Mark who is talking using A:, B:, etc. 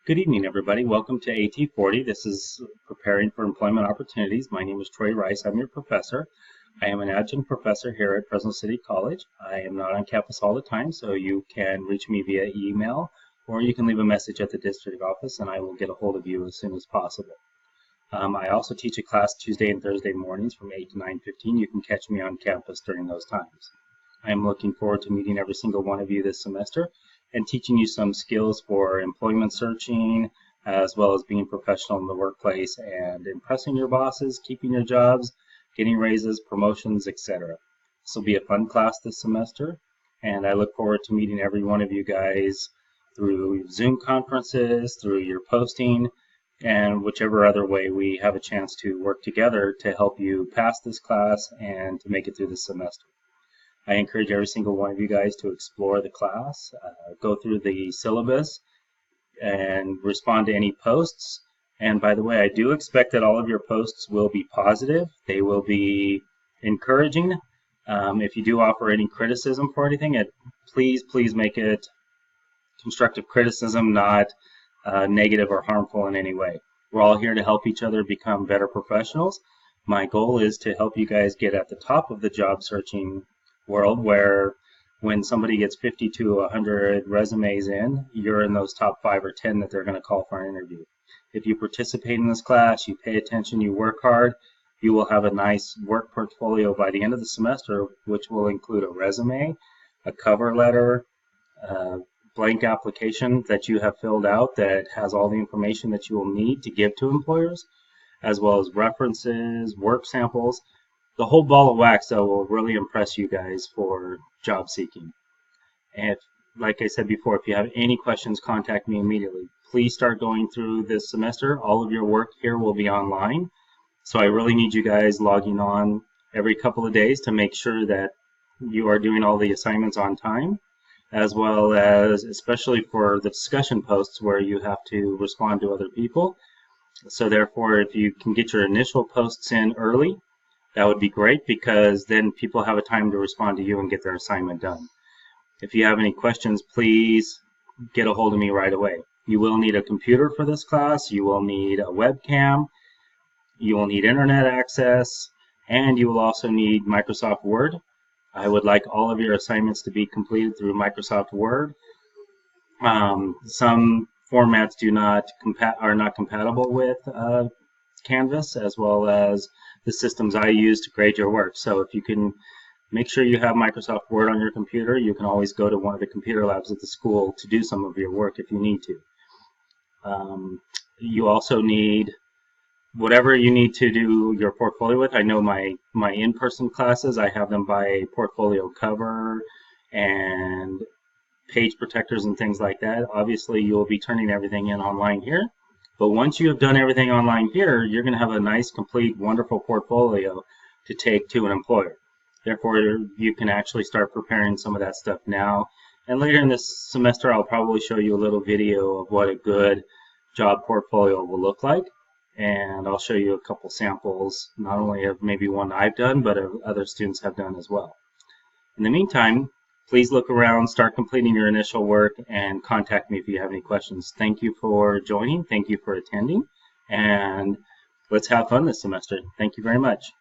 A: Good evening, everybody. Welcome to AT40. This is Preparing for Employment Opportunities. My name is Troy Rice. I'm your professor. I am an adjunct professor here at Fresno City College. I am not on campus all the time, so you can reach me via email, or you can leave a message at the district office, and I will get a hold of you as soon as possible. I also teach a class Tuesday and Thursday mornings from 8 to 9:15. You can catch me on campus during those times. I am looking forward to meeting every single one of you this semester and teaching you some skills for employment searching, as well as being professional in the workplace and impressing your bosses, keeping your jobs, getting raises, promotions, etc. This will be a fun class this semester, and I look forward to meeting every one of you guys through Zoom conferences, through your posting, and whichever other way we have a chance to work together to help you pass this class and to make it through the semester. I encourage every single one of you guys to explore the class, go through the syllabus, and respond to any posts. And by the way, I do expect that all of your posts will be positive. They will be encouraging. If you do offer any criticism for anything, please make it constructive criticism, not negative or harmful in any way. We're all here to help each other become better professionals. My goal is to help you guys get at the top of the job searching world, where when somebody gets 50 to 100 resumes in, you're in those top 5 or 10 that they're going to call for an interview. If you participate in this class, you pay attention, you work hard, you will have a nice work portfolio by the end of the semester, which will include a resume, a cover letter, a blank application that you have filled out that has all the information that you will need to give to employers, as well as references, work samples. The whole ball of wax that will really impress you guys for job seeking. And like I said before, if you have any questions, contact me immediately. Please start going through this semester. All of your work here will be online. So I really need you guys logging on every couple of days to make sure that you are doing all the assignments on time, as well as especially for the discussion posts where you have to respond to other people. So therefore, if you can get your initial posts in early, that would be great, because then people have a time to respond to you and get their assignment done. If you have any questions, please get a hold of me right away. You will need a computer for this class, you will need a webcam, you will need internet access, and you will also need Microsoft Word. I would like all of your assignments to be completed through Microsoft Word. Some formats are not compatible with Canvas, as well as the systems I use to grade your work. So if you can make sure you have Microsoft Word on your computer, you can always go to one of the computer labs at the school to do some of your work if you need to. You also need whatever you need to do your portfolio with. I know my in-person classes, I have them by a portfolio cover and page protectors and things like that. Obviously, you'll be turning everything in online here. But once you have done everything online here, you're going to have a nice, complete, wonderful portfolio to take to an employer. Therefore, you can actually start preparing some of that stuff now. And later in this semester, I'll probably show you a little video of what a good job portfolio will look like. And I'll show you a couple samples, not only of maybe one I've done, but of other students have done as well. In the meantime, please look around, start completing your initial work, and contact me if you have any questions. Thank you for joining. Thank you for attending. And let's have fun this semester. Thank you very much.